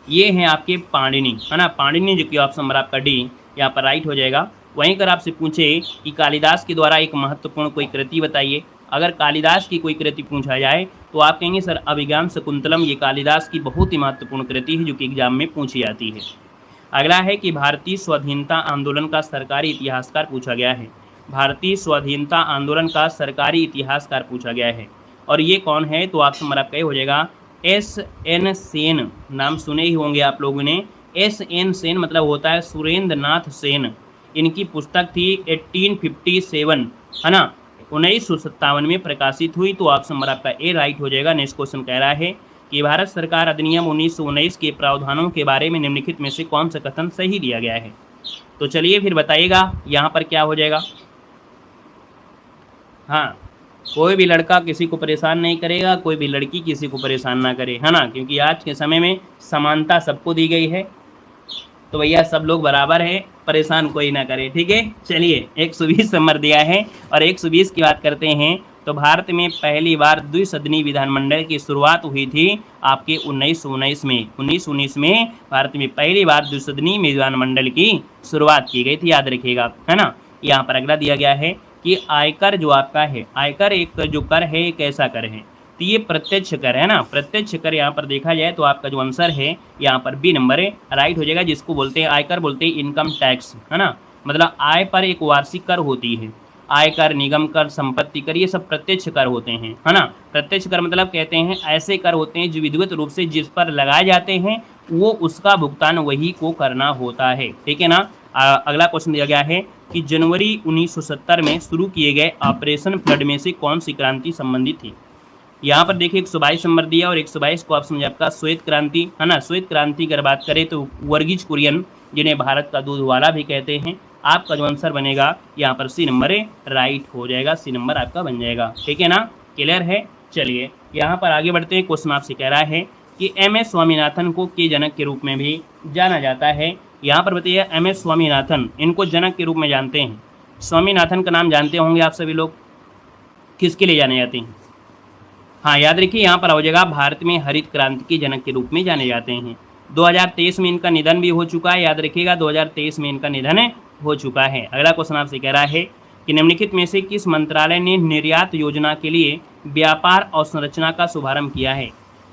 ये हैं आपके पाणिनि, है ना, पाणिनि, जो कि ऑप्शन नंबर आपका डी यहाँ पर राइट हो जाएगा। वहीं अगर आपसे पूछे कि कालिदास के द्वारा एक महत्वपूर्ण कोई कृति बताइए, अगर कालिदास की कोई कृति पूछा जाए तो आप कहेंगे सर अभिज्ञान शकुंतलम, ये कालिदास की बहुत ही महत्वपूर्ण कृति है जो कि एग्जाम में पूछी जाती है। अगला है कि भारतीय स्वाधीनता आंदोलन का सरकारी इतिहासकार पूछा गया है। भारतीय स्वाधीनता आंदोलन का सरकारी इतिहासकार पूछा गया है, और ये कौन है, तो ऑप्शन नंबर आपका हो जाएगा S.N. सेन। नाम सुने ही होंगे आप लोगों ने। S.N. सेन मतलब होता है सुरेंद्र नाथ सेन। इनकी पुस्तक थी 1857, है ना, 1957 में प्रकाशित हुई। तो ऑप्शन नंबर आपका ए राइट हो जाएगा। नेक्स्ट क्वेश्चन कह रहा है कि भारत सरकार अधिनियम 1919 के प्रावधानों के बारे में निम्नलिखित में से कौन सा कथन सही दिया गया है। तो चलिए फिर बताइएगा यहाँ पर क्या हो जाएगा। हाँ, कोई भी लड़का किसी को परेशान नहीं करेगा, कोई भी लड़की किसी को परेशान ना करे, है ना, क्योंकि आज के समय में समानता सबको दी गई है, तो भैया सब लोग बराबर है, परेशान कोई ना करे, ठीक है। चलिए 120 नंबर दिया है, और 120 की बात करते हैं तो भारत में पहली बार द्विसदनी विधानमंडल की शुरुआत हुई थी आपके 1919 में। 1919 में भारत में पहली बार द्विसदनी विधानमंडल की शुरुआत की गई थी, याद रखिएगा, है ना। यहाँ पर अगला दिया गया है कि आयकर जो आपका है, आयकर एक जो कर है एक ऐसा कर है, तो ये प्रत्यक्ष कर है ना, प्रत्यक्ष कर यहाँ पर देखा जाए तो आपका जो आंसर है यहाँ पर बी नंबर है, राइट हो जाएगा। जिसको बोलते हैं आयकर, बोलते हैं इनकम टैक्स, है ना, मतलब आय पर एक वार्षिक कर होती है। आयकर, निगम कर, संपत्ति कर, ये सब प्रत्यक्ष कर होते हैं, है ना। प्रत्यक्ष कर मतलब कहते हैं ऐसे कर होते हैं जो विधिवत रूप से जिस पर लगाए जाते हैं वो उसका भुगतान वही को करना होता है, ठीक है ना। अगला क्वेश्चन दिया गया है कि जनवरी 1970 में शुरू किए गए ऑपरेशन फ्लड में से कौन सी क्रांति संबंधित थी। यहाँ पर देखिए 122 नंबर दिया और 122 को ऑप्शन है आपका श्वेत क्रांति, है ना। श्वेत क्रांति की अगर बात करें तो वर्गीज कुरियन, जिन्हें भारत का दूध वाला भी कहते हैं, आपका जो आंसर बनेगा यहाँ पर सी नंबर राइट हो जाएगा, सी नंबर आपका बन जाएगा, ठीक है ना। क्लियर है। चलिए यहाँ पर आगे बढ़ते हैं। क्वेश्चन आपसे कह रहा है कि एम.एस. स्वामीनाथन को के जनक के रूप में भी जाना जाता है। यहाँ पर बताइए एम.एस. स्वामीनाथन, इनको जनक के रूप में जानते हैं। स्वामीनाथन का नाम जानते होंगे आप सभी लोग, किसके लिए जाने जाते हैं। हाँ याद रखिए यहाँ पर हो जाएगा भारत में हरित क्रांति के जनक के रूप में जाने जाते हैं। 2023 में इनका निधन भी हो चुका है, याद रखिएगा 2023 में इनका निधन हो चुका है। अगला क्वेश्चन आपसे कह रहा है कि निम्नलिखित में से किस मंत्रालय ने निर्यात योजना के लिए व्यापार और संरचना का शुभारंभ किया है।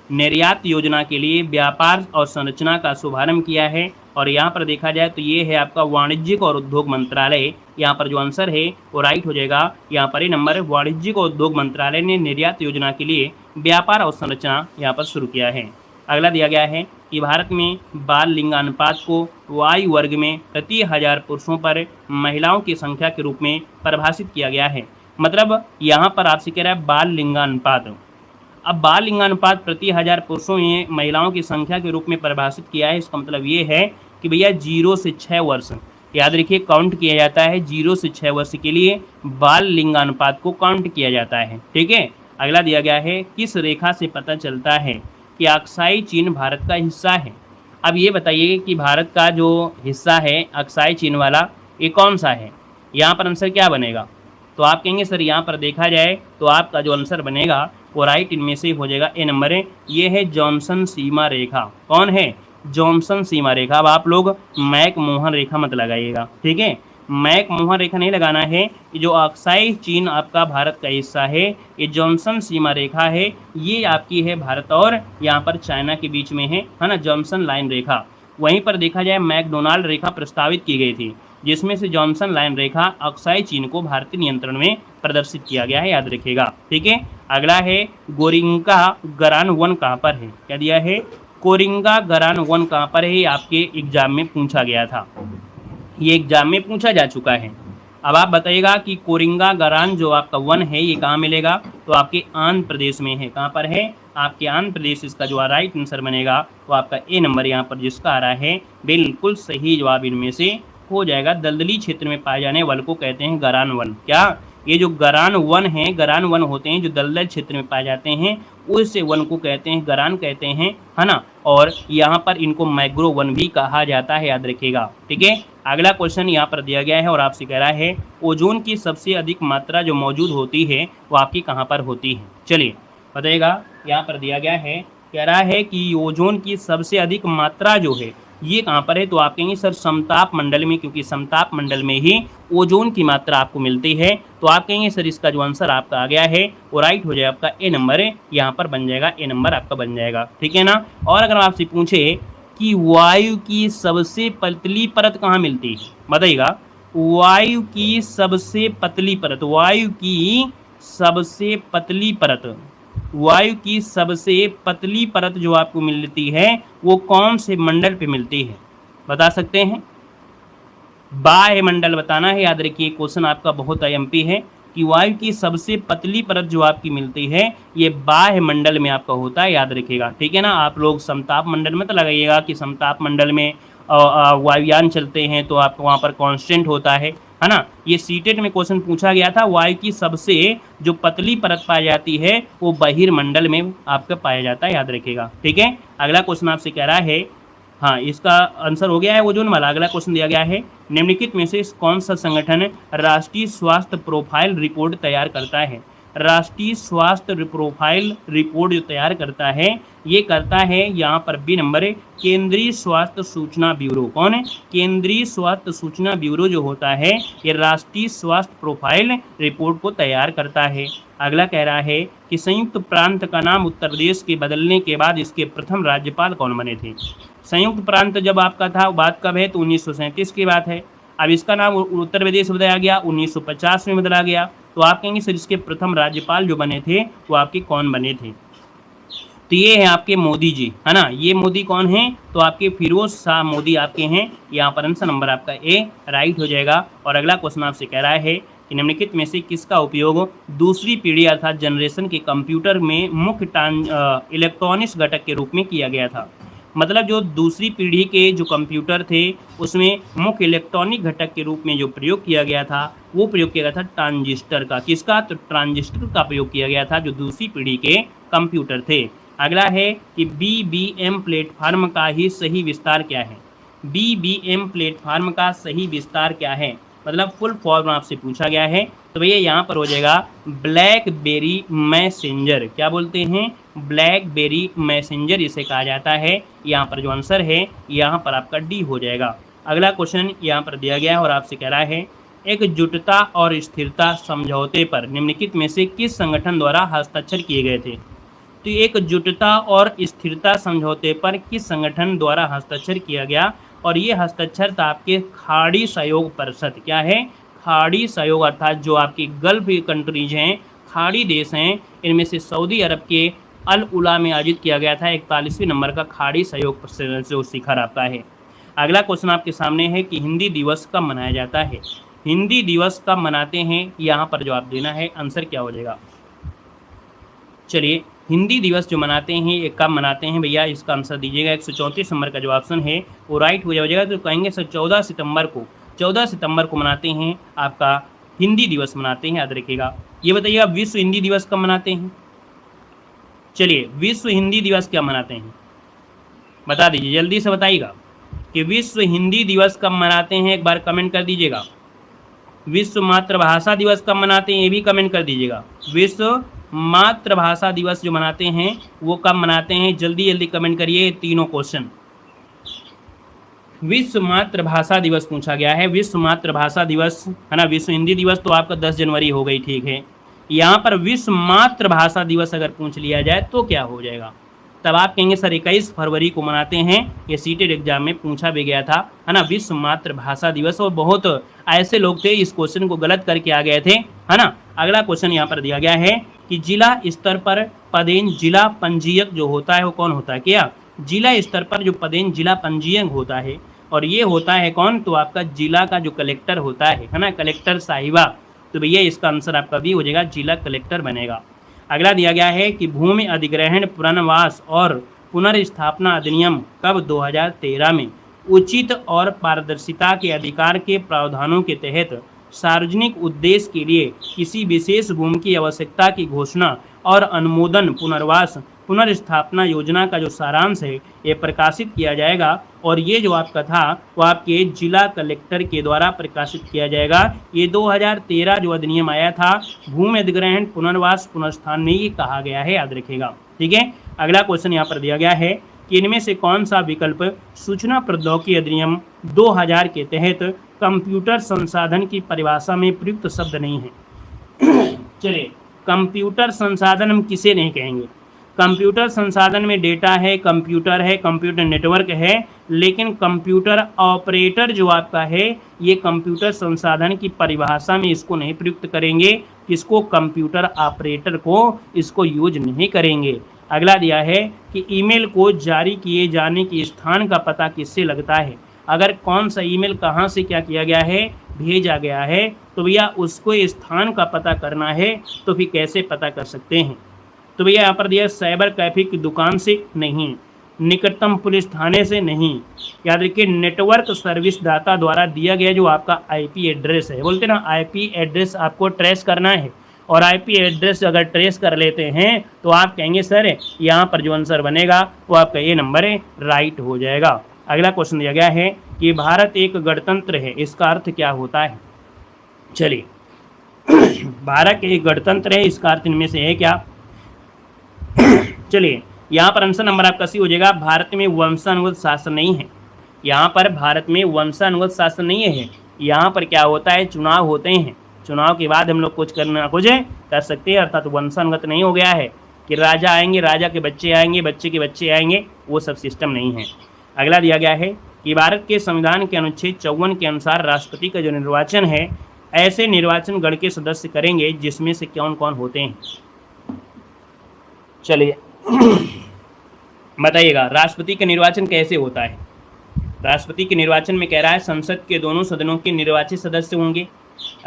निर्यात योजना के लिए व्यापार और संरचना का शुभारंभ किया है और यहाँ पर देखा जाए तो ये है आपका वाणिज्यिक और उद्योग मंत्रालय। यहाँ पर जो आंसर है वो राइट हो जाएगा। यहाँ पर ये नंबर वाणिज्यिक और उद्योग मंत्रालय ने निर्यात योजना के लिए व्यापार और संरचना यहाँ पर शुरू किया है। अगला दिया गया है कि भारत में बाल लिंगानुपात को आयु वर्ग में प्रति 1000 पुरुषों पर महिलाओं की संख्या के रूप में परिभाषित किया गया है। मतलब यहाँ पर आपसे कह रहा है बाल लिंगानुपात। अब बाल लिंगानुपात प्रति 1000 पुरुषों में महिलाओं की संख्या के रूप में परिभाषित किया है। इसका मतलब ये है कि भैया 0 से 6 वर्ष, याद रखिए काउंट किया जाता है। 0 से 6 वर्ष के लिए बाल लिंगानुपात को काउंट किया जाता है, ठीक है। अगला दिया गया है किस रेखा से पता चलता है कि अक्साई चीन भारत का हिस्सा है। अब ये बताइए कि भारत का जो हिस्सा है अक्साई चीन वाला, ये कौन सा है। यहाँ पर आंसर क्या बनेगा, तो आप कहेंगे सर यहाँ पर देखा जाए तो आपका जो आंसर बनेगा वो राइट इनमें से हो जाएगा। ए नंबर है, ये है जॉनसन सीमा रेखा। कौन है, जॉनसन सीमा रेखा। अब आप लोग मैक मोहन रेखा मत लगाइएगा, ठीक है। मैक मोहन रेखा नहीं लगाना है। ये जो अक्साई चीन आपका भारत का हिस्सा है, ये जॉनसन सीमा रेखा है, ये आपकी है भारत और यहाँ पर चाइना के बीच में है ना, जॉनसन लाइन रेखा। वहीं पर देखा जाए मैकडोनाल्ड रेखा प्रस्तावित की गई थी, जिसमें से जॉनसन लाइन रेखा अक्साई चीन को भारतीय नियंत्रण में प्रदर्शित किया गया है, याद रखिएगा, ठीक है। अगला है गोरिंगा गरान वन कहाँ पर है। क्या दिया है, कोरिंगा गरान वन कहाँ पर है, आपके एग्जाम में पूछा गया था, ये एग्जाम में पूछा जा चुका है। अब आप बताइएगा कि कोरिंगा गरान जो आपका वन है ये कहाँ मिलेगा, तो आपके आंध्र प्रदेश में है। कहाँ पर है, आपके आंध्र प्रदेश। इसका जो राइट आंसर बनेगा तो आपका ए नंबर यहाँ पर जिसका आ रहा है बिल्कुल सही जवाब इनमें से हो जाएगा। दलदली क्षेत्र में पाए जाने वाले को कहते हैं गरान वन। क्या, ये जो गरान वन है, गरान वन होते हैं जो दलदल क्षेत्र में पाए जाते हैं, उस वन को कहते हैं गरान कहते हैं, है ना। और यहाँ पर इनको मैग्रो वन भी कहा जाता है, याद रखिएगा, ठीक है। अगला क्वेश्चन यहाँ पर दिया गया है और आपसे कह रहा है ओजोन की सबसे अधिक मात्रा जो मौजूद होती है वो आपकी कहाँ पर होती है। चलिए बताइएगा, यहाँ पर दिया गया है, कह रहा है कि ओजोन की सबसे अधिक मात्रा जो है ये कहाँ पर है, तो आप कहेंगे सर समताप मंडल में, क्योंकि समताप मंडल में ही ओजोन की मात्रा आपको मिलती है। तो आप कहेंगे सर इसका जो आंसर आपका आ गया है वो राइट हो जाएगा, आपका ए नंबर है यहाँ पर बन जाएगा, ए नंबर आपका बन जाएगा, ठीक है ना। और अगर आपसे पूछे कि वायु की सबसे पतली परत कहाँ मिलती है, बताइएगा। वायु की सबसे पतली परत, वायु की सबसे पतली परत, वायु की सबसे पतली परत जो आपको मिलती है वो कौन से मंडल पे मिलती है, बता सकते हैं। बाह्य मंडल बताना है, याद रखिए क्वेश्चन आपका बहुत आईएमपी है कि वायु की सबसे पतली परत जो आपकी मिलती है ये बाह्य मंडल में आपका होता है, याद रखिएगा, ठीक है ना। आप लोग समताप मंडल में तो लगाइएगा कि समताप मंडल में वायुयान चलते हैं तो आपको वहाँ पर कांस्टेंट होता है ना। ये सीटेट में क्वेश्चन पूछा गया था, वायु की सबसे जो पतली परत पाई जाती है वो बहिर्मंडल में आपका पाया जाता है, याद रखिएगा, ठीक है। अगला क्वेश्चन आपसे कह रहा है, हाँ इसका आंसर हो गया है ओजोन वाला। अगला क्वेश्चन दिया गया है निम्नलिखित में से कौन सा संगठन राष्ट्रीय स्वास्थ्य प्रोफाइल रिपोर्ट तैयार करता है। राष्ट्रीय स्वास्थ्य प्रोफाइल रिपोर्ट जो तैयार करता है ये करता है यहाँ पर बी नंबर है केंद्रीय स्वास्थ्य सूचना ब्यूरो। कौन है, केंद्रीय स्वास्थ्य सूचना ब्यूरो जो होता है ये राष्ट्रीय स्वास्थ्य प्रोफाइल रिपोर्ट को तैयार करता है। अगला कह रहा है कि संयुक्त प्रांत का नाम उत्तर प्रदेश के बदलने के बाद इसके प्रथम राज्यपाल कौन बने थे। संयुक्त प्रांत जब आपका था बात कब है, तो 1937 की बात है। अब इसका नाम उत्तर प्रदेश बताया गया, 1950 में बदला गया। तो आप कहेंगे सर इसके प्रथम राज्यपाल जो बने थे वो आपके कौन बने थे? तो ये है आपके मोदी जी, है ना। ये मोदी कौन है? तो आपके फिरोज शाह मोदी आपके हैं। यहाँ पर आंसर नंबर आपका ए राइट हो जाएगा। और अगला क्वेश्चन आपसे कह रहा है कि निम्नलिखित में से किसका उपयोग दूसरी पीढ़ी अर्थात जनरेशन के कंप्यूटर में मुख्य इलेक्ट्रॉनिक्स घटक के रूप में किया गया था। मतलब जो दूसरी पीढ़ी के जो कंप्यूटर थे उसमें मुख्य इलेक्ट्रॉनिक घटक के रूप में जो प्रयोग किया गया था वो प्रयोग किया गया था ट्रांजिस्टर का। किसका? तो ट्रांजिस्टर का प्रयोग किया गया था जो दूसरी पीढ़ी के कंप्यूटर थे। अगला है कि बीबीएम प्लेटफार्म का ही सही विस्तार क्या है? बीबीएम प्लेटफार्म का सही विस्तार क्या है? मतलब फुल फॉर्म आपसे पूछा गया है। तो भैया यहाँ पर हो जाएगा ब्लैकबेरी मैसेंजर। क्या बोलते हैं? ब्लैकबेरी मैसेंजर इसे कहा जाता है। यहाँ पर जो आंसर है यहाँ पर आपका डी हो जाएगा। अगला क्वेश्चन यहाँ पर दिया गया है और आपसे कह रहा है एकजुटता और स्थिरता समझौते पर निम्नलिखित में से किस संगठन द्वारा हस्ताक्षर किए गए थे? तो एकजुटता और स्थिरता समझौते पर किस संगठन द्वारा हस्ताक्षर किया गया? और ये हस्ताक्षर था आपके खाड़ी सहयोग परिषद। क्या है? खाड़ी सहयोग अर्थात जो आपकी गल्फ कंट्रीज हैं, खाड़ी देश हैं, इनमें से सऊदी अरब के अल उला में आयोजित किया गया था 41वें नंबर का खाड़ी सहयोग जो शिखर आपका है। अगला क्वेश्चन आपके सामने है कि हिंदी दिवस कब मनाया जाता है? हिंदी दिवस कब मनाते हैं? यहाँ पर जवाब देना है। आंसर क्या हो जाएगा? चलिए, हिंदी दिवस जो मनाते हैं ये कब मनाते हैं भैया? इसका आंसर दीजिएगा। 134 नंबर का जो ऑप्शन है वो राइट हो जाएगा। तो कहेंगे सर 14 सितंबर को मनाते हैं आपका हिंदी दिवस मनाते हैं, याद रखिएगा। ये बताइएगा विश्व हिंदी दिवस कब मनाते हैं? चलिए, विश्व हिंदी दिवस क्या मनाते हैं बता दीजिए, जल्दी से बताइएगा कि विश्व हिंदी दिवस कब मनाते हैं। एक बार कमेंट कर दीजिएगा। विश्व मातृभाषा दिवस कब मनाते हैं ये भी कमेंट कर दीजिएगा। विश्व मातृभाषा दिवस जो मनाते हैं वो कब मनाते हैं? जल्दी जल्दी कमेंट करिए तीनों क्वेश्चन। विश्व मातृभाषा दिवस पूछा गया है। विश्व मातृभाषा दिवस है ना। विश्व हिंदी दिवस तो आपका 10 जनवरी हो गई, ठीक है। यहाँ पर विश्व मातृभाषा दिवस अगर पूछ लिया जाए तो क्या हो जाएगा? तब आप कहेंगे सर 21 फरवरी को मनाते हैं। ये सीटेड एग्जाम में पूछा भी गया था, है ना, विश्व मातृभाषा दिवस। और बहुत ऐसे लोग थे इस क्वेश्चन को गलत करके आ गए थे, है ना। अगला क्वेश्चन यहाँ पर दिया गया है कि जिला स्तर पर पदेन जिला पंजीयक जो होता है वो कौन होता है? क्या जिला स्तर पर जो पदेन जिला पंजीयक होता है और ये होता है कौन? तो आपका जिला का जो कलेक्टर होता है ना, कलेक्टर साहिबा। तो भैया इसका आंसर आपका भी हो जाएगा, जिला कलेक्टर बनेगा। अगला दिया गया है कि भूमि अधिग्रहण पुनर्वास और पुनर्स्थापना अधिनियम कब 2013 में उचित और पारदर्शिता के अधिकार के प्रावधानों के तहत सार्वजनिक उद्देश्य के लिए किसी विशेष भूमि की आवश्यकता की घोषणा और अनुमोदन पुनर्वास पुनर्स्थापना योजना का जो सारांश है ये प्रकाशित किया जाएगा। और ये जो आपका था वो आपके जिला कलेक्टर के द्वारा प्रकाशित किया जाएगा। ये 2013 जो अधिनियम आया था भूमि अधिग्रहण पुनर्वास पुनर्स्थान में ये कहा गया है, याद रखिएगा, ठीक है। अगला क्वेश्चन यहाँ पर दिया गया है कि इनमें से कौन सा विकल्प सूचना प्रौद्योगिकी अधिनियम 2000 के तहत कंप्यूटर संसाधन की परिभाषा में प्रयुक्त शब्द नहीं है? चलिए, कंप्यूटर संसाधन हम किसे नहीं कहेंगे? कंप्यूटर संसाधन में डेटा है, कंप्यूटर है, कंप्यूटर नेटवर्क है, लेकिन कंप्यूटर ऑपरेटर जो आपका है ये कंप्यूटर संसाधन की परिभाषा में इसको नहीं प्रयुक्त करेंगे। किसको? कंप्यूटर ऑपरेटर को इसको यूज नहीं करेंगे। अगला दिया है कि ईमेल को जारी किए जाने के स्थान का पता किससे लगता है? अगर कौन सा ईमेल कहाँ से क्या किया गया है, भेजा गया है, तो भैया उसको स्थान का पता करना है तो फिर कैसे पता कर सकते हैं? तो भैया यहाँ पर दिया साइबर कैफे की दुकान से नहीं, निकटतम पुलिस थाने से नहीं, याद रखिए नेटवर्क सर्विस दाता द्वारा दिया गया जो आपका आईपी एड्रेस है, बोलते ना आईपी एड्रेस आपको ट्रेस करना है। और आईपी एड्रेस अगर ट्रेस कर लेते हैं तो आप कहेंगे सर यहाँ पर जो आंसर बनेगा वो आपका ये नंबर है, राइट हो जाएगा। अगला क्वेश्चन दिया गया है कि भारत एक गणतंत्र है, इसका अर्थ क्या होता है? चलिए, भारत एक गणतंत्र है, इसका अर्थ इनमें से है क्या? चलिए, यहाँ पर आंसर नंबर आपका सी हो जाएगा। भारत में वंशानुगत शासन नहीं है। यहाँ पर भारत में वंशानुगत शासन नहीं है। यहाँ पर क्या होता है? चुनाव होते हैं, चुनाव के बाद हम लोग कुछ कर सकते हैं, अर्थात वंशानुगत नहीं हो गया है कि राजा आएंगे, राजा के बच्चे आएंगे, बच्चे के बच्चे आएंगे, वो सब सिस्टम नहीं है। अगला दिया गया है कि भारत के संविधान के अनुच्छेद 54 के अनुसार राष्ट्रपति का जो निर्वाचन है ऐसे निर्वाचन गण के सदस्य करेंगे जिसमें से कौन कौन होते हैं। चलिए बताइएगा राष्ट्रपति का निर्वाचन कैसे होता है। राष्ट्रपति के निर्वाचन में कह रहा है संसद के दोनों सदनों के निर्वाचित सदस्य होंगे,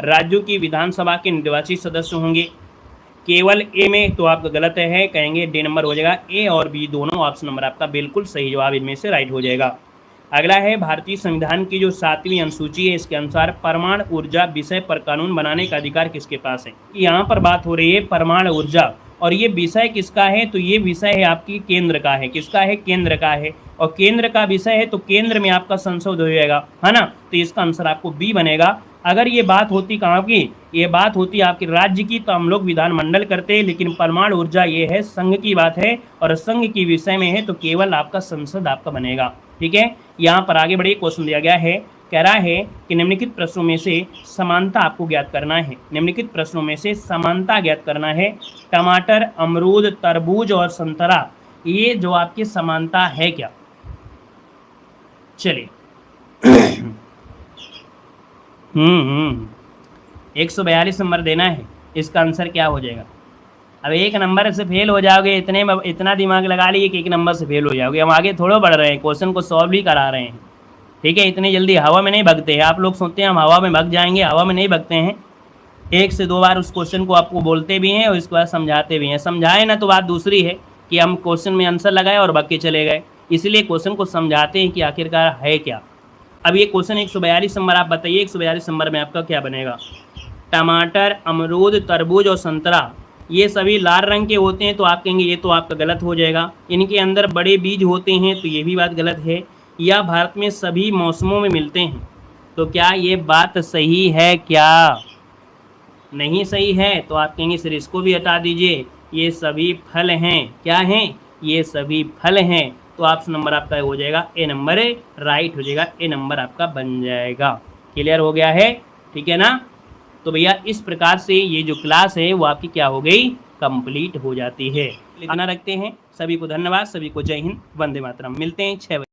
राज्यों की विधानसभा के निर्वाचित सदस्य होंगे। केवल ए में तो आपका गलत है, कहेंगे डी नंबर हो जाएगा। ए और बी दोनों ऑप्शन नंबर आपका बिल्कुल सही जवाब इनमें से राइट हो जाएगा। अगला है भारतीय संविधान की जो 7वीं अनुसूची है इसके अनुसार परमाणु ऊर्जा विषय पर कानून बनाने का अधिकार किसके पास है। यहाँ पर बात हो रही है परमाणु ऊर्जा और ये विषय किसका है, तो ये विषय है आपकी केंद्र का है। किसका है, केंद्र का है। और केंद्र का विषय है तो केंद्र में आपका संसद हो जाएगा, है ना। तो इसका आंसर आपको बी बनेगा। अगर ये बात होती कहाँ की, ये बात होती आपके राज्य की, तो हम लोग विधानमंडल करते हैं, लेकिन परमाणु ऊर्जा ये है संघ की बात है और संघ की विषय में है तो केवल आपका संसद आपका बनेगा। ठीक है, यहाँ पर आगे बढ़े क्वेश्चन दिया गया है, कह रहा है कि निम्नलिखित प्रश्नों में से समानता आपको ज्ञात करना है। निम्नलिखित प्रश्नों में से समानता ज्ञात करना है। टमाटर, अमरूद, तरबूज और संतरा, ये जो आपकी समानता है क्या। चलिए 142 नंबर देना है, इसका आंसर क्या हो जाएगा। अब एक नंबर से फेल हो जाओगे, इतना दिमाग लगा लिए कि एक नंबर से फेल हो जाओगे। हम आगे थोड़ा बढ़ रहे हैं, क्वेश्चन को सॉल्व भी करा रहे हैं। ठीक है, इतनी जल्दी हवा में नहीं भगते हैं। आप लोग सोचते हैं हम हवा में भग जाएंगे, हवा में नहीं भगते हैं। 1 से 2 बार उस क्वेश्चन को आपको बोलते भी हैं और इसके बाद समझाते भी हैं। समझाए ना तो बात दूसरी है कि हम क्वेश्चन में आंसर लगाए और भग के चले गए, इसलिए क्वेश्चन को समझाते हैं कि आखिरकार है क्या। अब ये क्वेश्चन 142 नंबर आप बताइए, 142 नंबर में आपका क्या बनेगा। टमाटर, अमरूद, तरबूज और संतरा ये सभी लाल रंग के होते हैं तो आप कहेंगे ये तो आपका गलत हो जाएगा। इनके अंदर बड़े बीज होते हैं तो ये भी बात गलत है। या भारत में सभी मौसमों में मिलते हैं, तो क्या ये बात सही है क्या। नहीं सही है तो आप कहेंगे सर इसको भी हटा दीजिए, ये सभी फल हैं। क्या हैं, ये सभी फल हैं। तो ऑप्शन नंबर आपका हो जाएगा ए नंबर राइट हो जाएगा, ए नंबर आपका बन जाएगा। क्लियर हो गया है, ठीक है ना। तो भैया इस प्रकार से ये जो क्लास है वो आपकी क्या हो गई, कंप्लीट हो जाती है। इतना रखते हैं, सभी को धन्यवाद, सभी को जय हिंद, वंदे मातरम। मिलते हैं 6 बजे।